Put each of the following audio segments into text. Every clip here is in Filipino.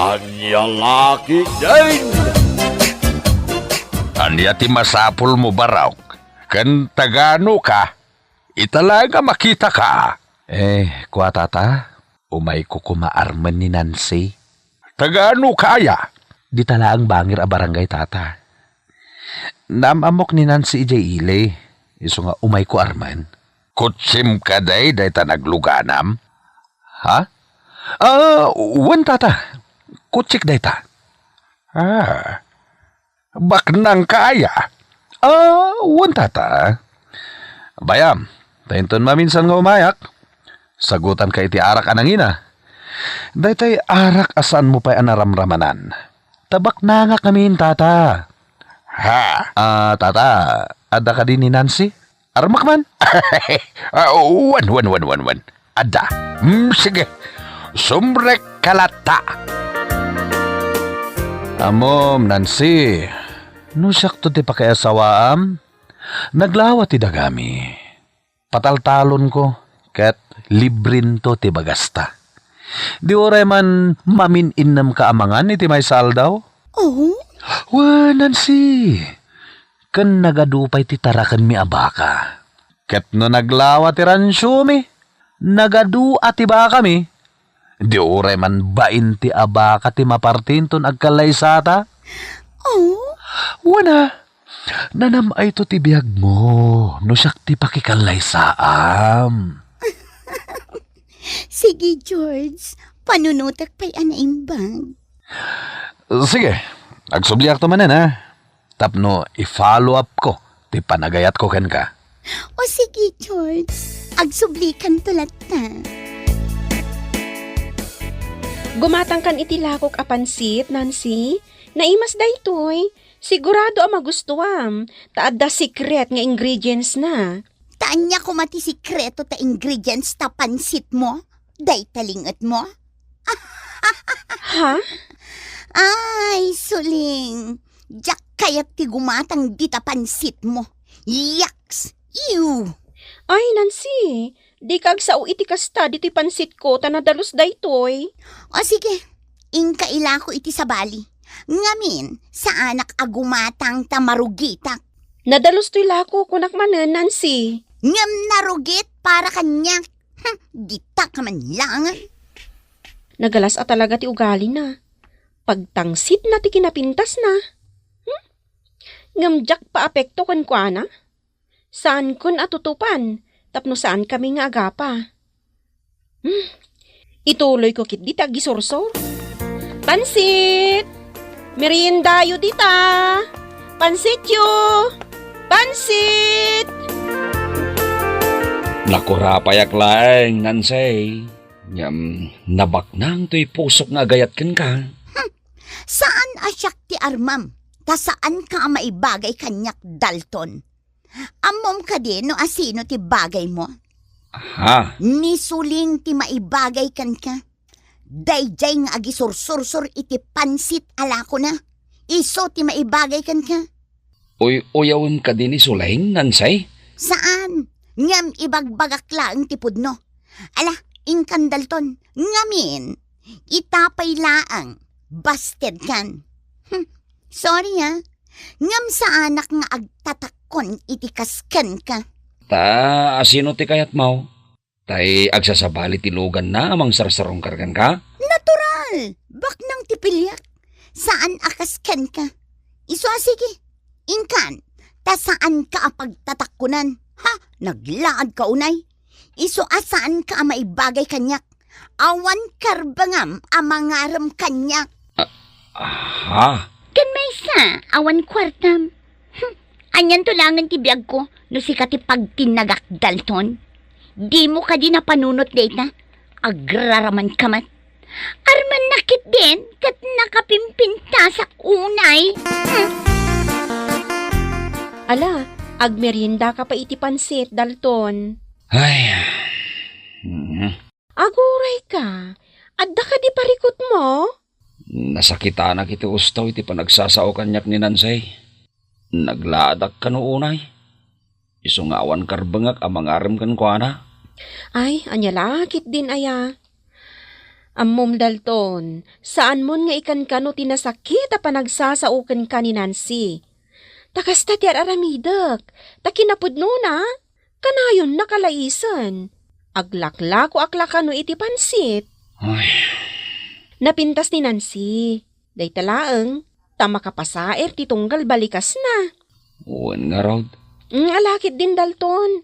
Anya laki din. Anya ti masapul mo baraw. Kan tagano ka. Italaga makita ka. Kwa tata, umay ko kumaarman ni Nancy. Tagano kaya? Di tala ang bangir a barangay tata. Namamok ni Nancy ijay ile. Iso nga umay ko arman. Kutsim ka day ta nagluganam? Ha? Wan tata. Kutsik day ta. Baknang kaya? Wan tata. Bayam, tainton maminsan nga umayak. Sagutan ka iti arak anangina. Daytay arak asan mo pa'y anaramramanan. Tabak na nga kami tata. Ha? Tata, ada ka din ni Nancy? Armak man? Wan. Ada. Sige. Sumrek kalata. Amom, Nancy. Nusyak to ti pakiasawaam. Naglawa ti dagami. Pataltalon ko. Ket librin to ti bagasta. Di oray man mamin-innam ka amangan iti may saldaw? Oh? Nancy. Kan nagadupay ti tarakan mi abaka. Ket no naglawa ti ransyo mi. Nagadu ati baka mi. Di oray man bain ti abaka ti mapartinton agkalaysata. Oh? Wana. Nanamay to ti biyag mo. No siyak ti pakikallaysaam. Sige, George. Panunutak pa'y anaimbang. Sige. Agsubliak to manan ha. Tapno i-follow up ko. Ti panagayat ko ken ka. O sige, George. Agsublikan tulat na. Gumatang kan iti lakok a pansit, Nancy. Naimas daytoy. Sigurado ang magustuam. Taadda secret nga ingredients na. Taan niya ko mati sikreto ta ingredients ta pansit mo? Day talingat mo? Ha? Ay, suling. Diyak kaya't ti gumatang di ta pansit mo. Yaks! Ew! Ay, Nancy. Di kag sao iti kasta diti pansit ko tanadalos daytoy. O sige, ingkaila ko iti sabali. Ngamin, sa anak agumatang ta marugitak. Nadalos to'y lako kunak manen, Nancy. Ngam narugit para kanya. Gita ka man lang. Nagalas a talaga ti ugali na. Pagtangsit na ti kinapintas na. Ngamjak pa apekto kan kwa na. Saan kun atutupan? Tapno saan kami nga agapa? Ituloy ko kit dita gisursor. Pansit! Meriendayo dita! Pansit yo! Pansit! Nakurapayak laeng, Nancy. Nabaknang to'y pusok nga gayat ken ka. Saan asyak ti armam? Ta saan ka maibagay kanyak Dalton? Amom ka din no asino ti bagay mo? Ha? Ni suling ti maibagay kan ka? Dayjay nga agisursur iti pansit ala ko na. Iso ti maibagay kan ka? Uyawin ka din ni Sulaing, Nancy? Saan? Ngam ibagbagak laang tipod no. Ala, ingkan Dalton. Ngamin, itapay laang. Busted kan. Sorry ha. Ngam sa anak nga agtatakon iti kasken ka. Asino ti kayat mo? Tay agsasabali ti lugan na amang sarsarong kargan ka? Natural. Baknang tipilyak. Saan akasken ka? Iso sige. Ingkan, ta saan ka apagtatakunan? Ha? Naglaad ka unay? Iso asaan ka maibagay kanyak? Awan karbangam amangaram kanyak. Ha? Kan may sa, awan kwartam. Anyan tulangan ti biyag ko, no si kati pagtinagak Dalton. Di mo ka di napanunot data. Agraraman kamat. Arman nakit din, kat nakapimpinta sa unay. Ala, agmerienda ka pa iti pansit, Dalton. Ay. Aguray ka. Adda ka di parikot mo? Nasakita na kiti ustaw iti panagsasao kanyak ni Nancy. Nagladak ka noonay. Isungawan karbangak amangaram kan kwa na. Ay, anyalakit din aya. Ammom Dalton, saan mon nga ikan kano tinasakit a panagsasaukan ka ni Nancy? Takasta ti aramidak, takinapudno na, kanayon nakalaisan. Aglaklako aklakano iti pansit. Ay, Napintas ni Nancy. Day talaeng, tama kapasaer ti tunggal balikas na. uwan nga raw. Alakit din Dalton.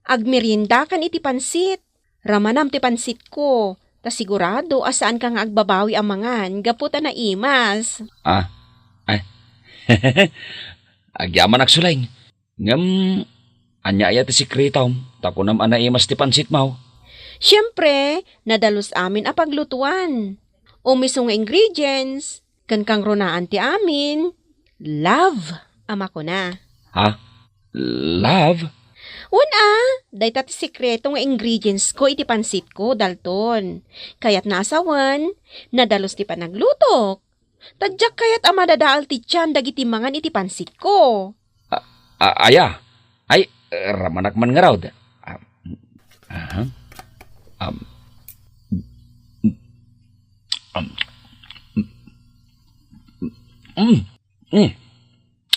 Agmerienda kan iti pansit. Ramanam ti pansit ko. Ta sigurado asaan ka nga agbabawi ang mangan. Gaputa na imas. Ah, ay. Agyaman agsulay. Ngam, anya aya ti sikretom. Takunam anaimas ti pansit mau. Siyempre, nadalos amin a paglutuan. Umiso nga ingredients. Kan kang ronaan ti amin. Love, ama ko na. Ha? Love? Una, day tati sikreto nga ingredients ko iti pansit ko, Dalton. Kayat nasawan, nadalos ti panaglutok. Tadyak kayat amadadaal ti tiyan dagiti mangan iti pansit ko. Aya. Ay, ramanak man nga raw.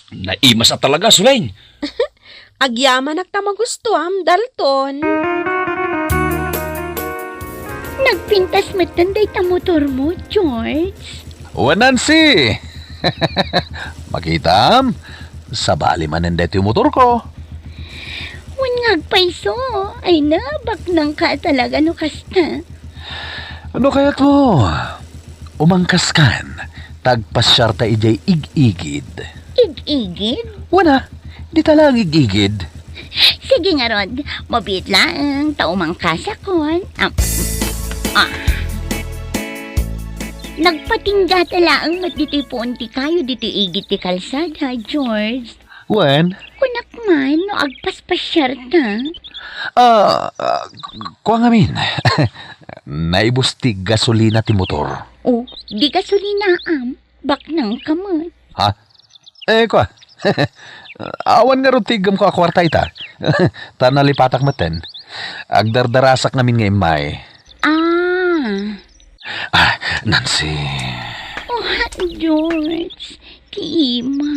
Naimas at talaga, Sulain. Agyaman at tamagustuam, Dalton. Nagpintas mo tanday ta motor mo, George. O Nancy! Makitam, sabali man hindi yung motor ko. Wan ngagpaiso. Ay na, baknang ka talaga no kasta. Ano kaya to? Umangkas kan, tagpasyarta ijay igigid. Igigid? Wala, di talang igigid. Sige nga, Rod. Mabit lang. Taumang kasakon. Nagpatingga talaang mat dito'y punti kayo dito'y igit ti kalsada, George. Wen? Kunak man, no agpaspasyar ta. Kuha ngamin. Naibustig gasolina ti motor. Oh, di gasolina baknang kamot. Ha? Kuha. Awan nga ron tigam ko akwarta ita. Tanalipatak maten. Agdardarasak namin ngayon may. Nancy. Oh, George. Kima.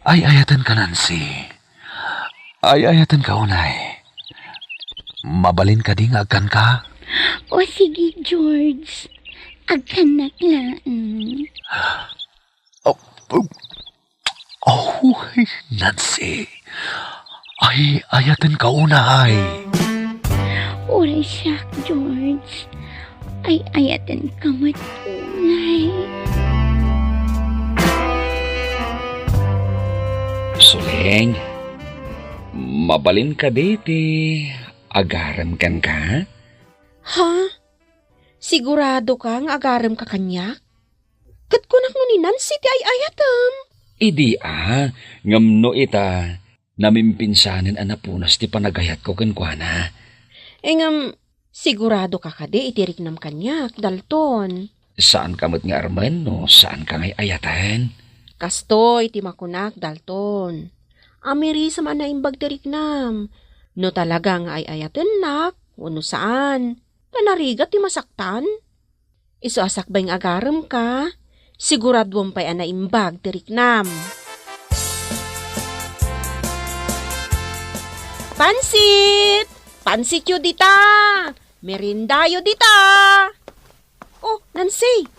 Ay, ayatan ka, Nancy. Ay, ayatan ka, unay. Mabalin ka ding agkan ka. O sige, George. Agkanak lang. Nancy. Ay, ayatan ka, unay. Oray siya, George. Ay, ayatan ka matunay. Suleng, mabalin ka diti. Agaram kan ka? Ha? Sigurado ka nga agaram ka kanyak? Kat kunak no ni Nancy ti ay ayatam. Idi ngamno ita. Namimpinsanin anapunas ti panagayat ko kenkwana. Sigurado ka kade itirik nam kanyak, Dalton. Saan kamot nga arman no? Saan ka ngay ayatan? Kastoy, ti makunak, Dalton. Amiri sa man na imbag tirik nam. No talaga nga ay ayaten nak, wano saan? Panarigat ti masaktan? Iso asakbay nga agaram ka, siguradwom pa'y ana imbag tirik nam. Pansit! Pansit yu dita! Merinda yu dita! Oh, Nancy!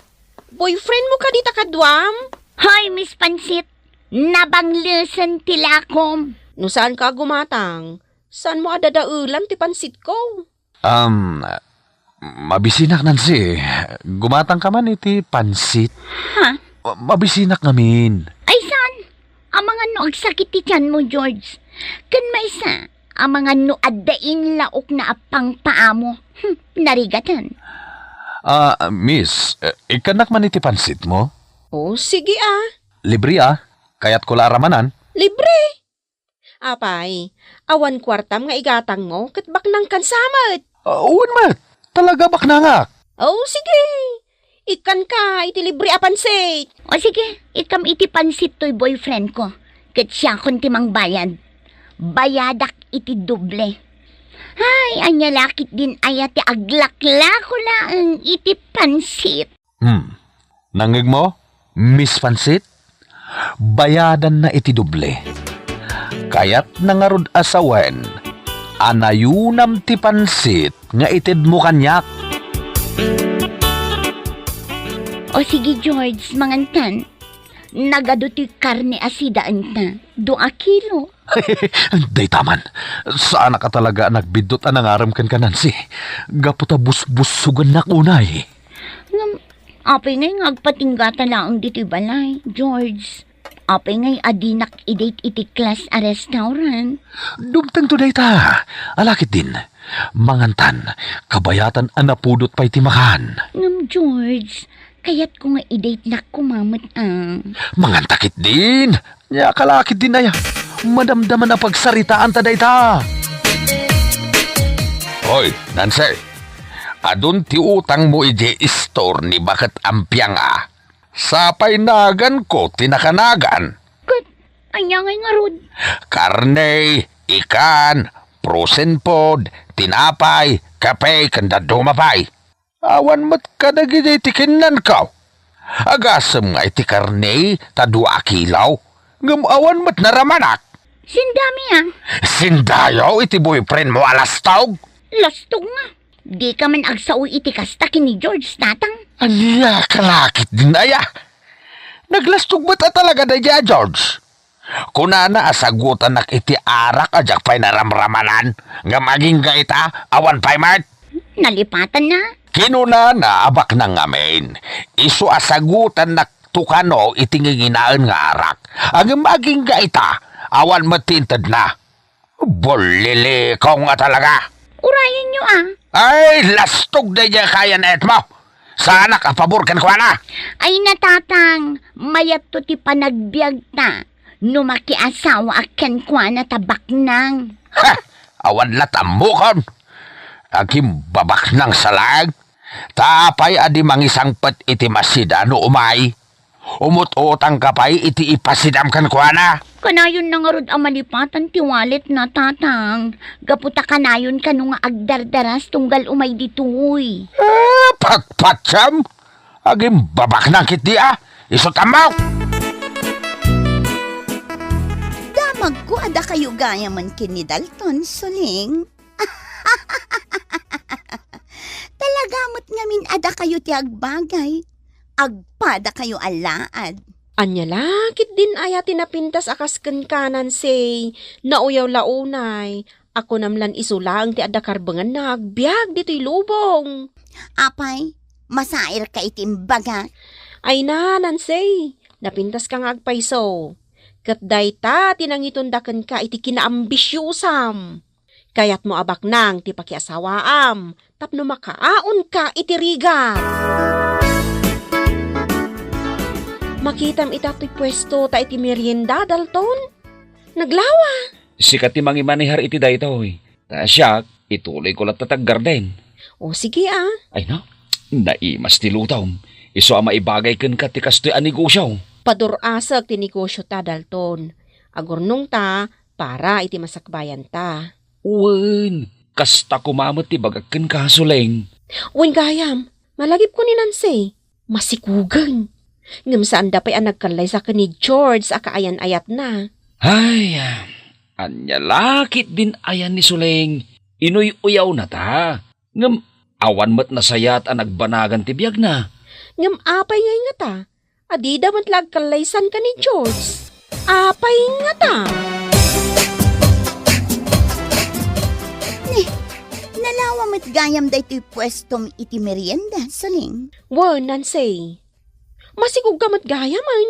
Boyfriend mo ka dita kadwam? Hoy, Miss Pansit. Nabanglusan tilakom. No saan ka gumatang? Saan mo adadaulan ti pansit ko? Mabisinak, Nancy. Gumatang ka man iti pansit. Ha? Mabisinak ngamin. Ay, saan? Ang mga no agsakit ti tiyan mo, George. Kan may isa, ang mga no addain laok na apang paamo. Narigatan. Miss, ikanak man iti pansit mo? Oh, sige Libre kaya't kula ramanan. Libre. Apay, awan kwartam nga igatang mo, kat baknang kansamat. Uwan mat, talaga baknangak. Oh, sige. Ikan ka, iti libre a pansit. O sige, ikam iti pansit to'y boyfriend ko. Kat siya kun timang bayad. Bayadak iti doble. Ay, anya lakit din ayat ti aglakla ko lang iti pansit. Nangig mo, Miss Pansit? Bayadan na iti doble. Kaya't nangarod asawen, anayunam ti pansit nga itid mo kanyak. O sige, George, mangantan. Nagado ti karne asidaan ta. 2 kilo. Day taman, saan ka talaga nagbidot ang nangaram kan ka, Nancy? Gaputa bus-busugan na kunay. Apay ngay ngagpatinggata lang dito balay, George. Apay ngay adinak i-date iti class a restaurant. Dumtang to day ta. Alakit din. Mangantan, kabayatan ang napudot pa iti makan. George, kaya't ko nga i-date na kumamot ang. Mangantakit din. Ya kalakit din na ya. Madamdaman ang pagsaritaan ta day ta. Hoy, Nancy. Adun ti utang mo ije store ni bakit ampiang Sapay nagan ko tinakanagan. Anya ngay nga rod. Karne, ikan, frozen pod, tinapay, kape, kanda dumapay. Awan mat kadagiti tikinan ka. Agasam nga iti karne, ta 2 kilaw. Ngam awan mat naramanak. Sindami Sindayaw iti boyfriend mo alastog. Lastog nga. Di ka man agsaoy iti kasta kini George tatang. Anya kalakit din aya. Naglastog ba ta talaga na dya, George? Kunana asagutan nak iti arak ajak pa'y naramramanan. Nga maging gaita, awan pa'y mat. Nalipatan na. Kinuna na abak na ngamin. Isu asagutan nak tukano itinginginaan nga arak. Ang maging gaita, awan matintad na. Bolili ko nga talaga. Urayan nyo Ay, lastog na dyan kaya na mo. Sana ka paborkan ko na. Ay natatang, mayat to ti panagbiag ta. Numakiasawa aken kwa na tabak nang. Ha! Awan latamukon. Akim babak ng salag. Tapay adi mangisang pet iti masida no umay. Umut-utang kapay iti ipasidam kan kwa na. Kanayon na nga rod ang malipatan ti wallet na tatang. Gaputa kanayon ka nung agdardaras tunggal umay ditoy. Pagpatsam. Agim babak ng kit di Isutamaw. Damag ko ada kayo gaya man kini Dalton, Suling. Talagamot ngamin ada kayo ti agbagay. Agpada kayo alaad. Anya lakit din aya tinapintas akas ken kanan say. Nauyaw launay. Ako namlan isulang ti adda karbengan nagbiag dito'y lubong. Apay, masair ka itimbaga. Ay na, Nansay. Napintas ka nga agpayso. Kat dayta tinangitundakan ka iti kinaambisyusam. Kayat mo abak nang ti pakiasawaam. Tapno makaaon ka iti rigat. Makitam itato'y pwesto ta iti merienda, Dalton. Naglawa. Sikat ti mangimanihar iti daytoy. Ta siya, ituloy ko lang tatag garden. O sige Ay na, naimas ti lutaw. Iso ang maibagay ken ka ti kastoy a negosyo. Padurasag ti negosyo ta, Dalton. Agurnong ta, para iti masakbayan ta. Uwan, kasta kumamot ti bagag ken ka, Suling. Uwan gayam, malagip ko ni Nancy. Masikugan. Ngam saan da pa'y nagkalay sa ni George a kaayan-ayat na. Ay, anya lakit din ayan ni Suling. Inuy-uyaw na ta. Ngam, awan mat nasayat ang nagbanagan ti biyag na. Ngam apay ngay nga ta. Adida mat lagkalaysan ka ni George. Apay nga ta. Nalawa met gayam da ito'y pwestom iti merienda, Suling. Wan, Nancy. Masikog ka mat gayaman.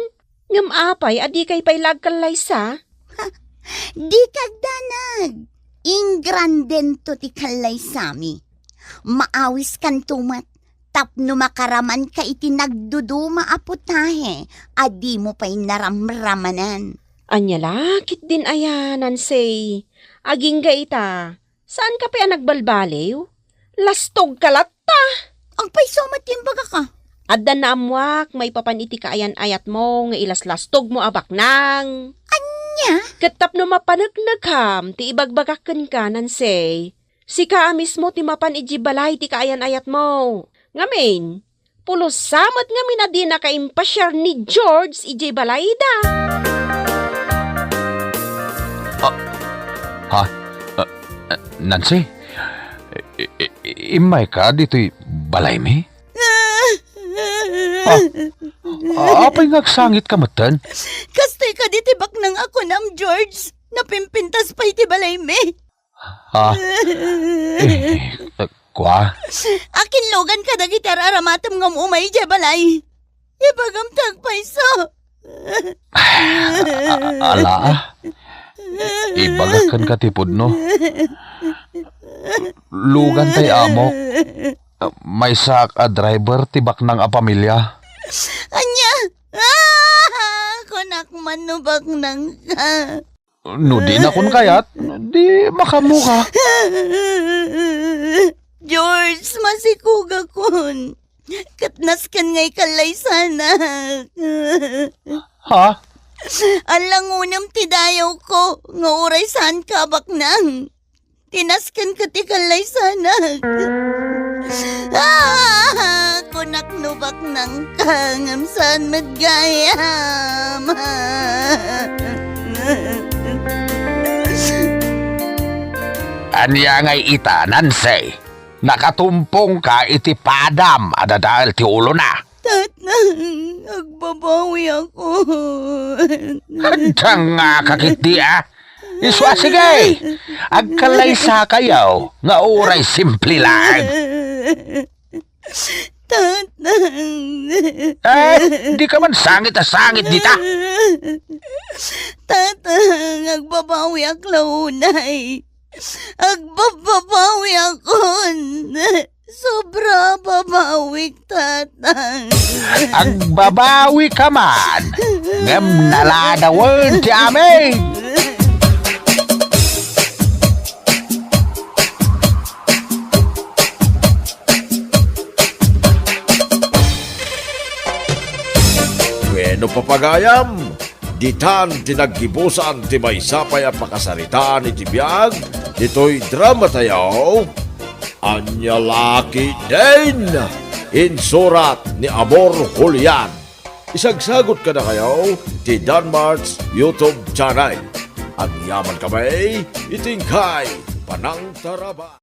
Ngam apay, adi kay pa'y lagkalaysa. Di kagdanag. Ingranden to ti kalay sami. Maawis kan tumat. Tapno makaraman ka iti nagduduma aputahe. Adi mo pa'y naramramanan. Anya lakit din ayan, Nancy. Aging ga ita. Saan ka pa'y nagbalbaliw? Lastog ka latta. Ang paisomat yung baga ka. Adda na amwak, may papaniti ka ayan-ayat mo, nga ilaslastog mo abak nang. Anya? Katap no mapanagnagam, ti ibagbagakan ka, Nansay. Si ka mismo ti mapan iji balay ti kaayan-ayat mo. Ngamin, pulos samot nga minadi na kaimpasyar ni George iji balay da. Nancy, imay ka dito'y balay mi? Apay ngagsangit ka matan? Kastoy ka ditibak ng ako nam, George. Napimpintas pa iti balay me. Kwa? Akin logan ka dagiti aramatam ngam umay di balay. Ibagam tagpaiso. Ala ibagakan ka tipod no. Lugan tay amok. May sak a driver tibak ng a pamilya. Anya? Kunak manubak nang ka. No di na kun kayat, di makamuka. George, masikuga kun. Katnas kan ngay kalay sana. Ha? Alang unam ti dayaw ko, nga uray saan kabak nang. Tinaskan ka ti kalay sana. Kunak nubak nang kangam saan madgayam. Anya ngay ita, Nancy. Nakatumpong ka iti padam ada dahil ti ulo na. Tatang, agbabawi ako. Hadang nga kakiti Iswa sige. Agkalaysa kayaw nga oray simple lang. Tatang. Di ka man sangit sangit dita. Tatang, agbabawi ako launay. Agbabawi ako. Sobra babawik, tatang. Agbabawi ka man. Ngam naladawan ti amin. Bueno papagayam, ditan tinaggibusan ti may sapay a pakasaritaan iti biyag, dito'y drama tayo, Anya Laki din, insurat ni Amor Julian. Isagsagot ka na kayo ti Danmart's YouTube channel. Ang yaman kamay, itingkay, panang taraba.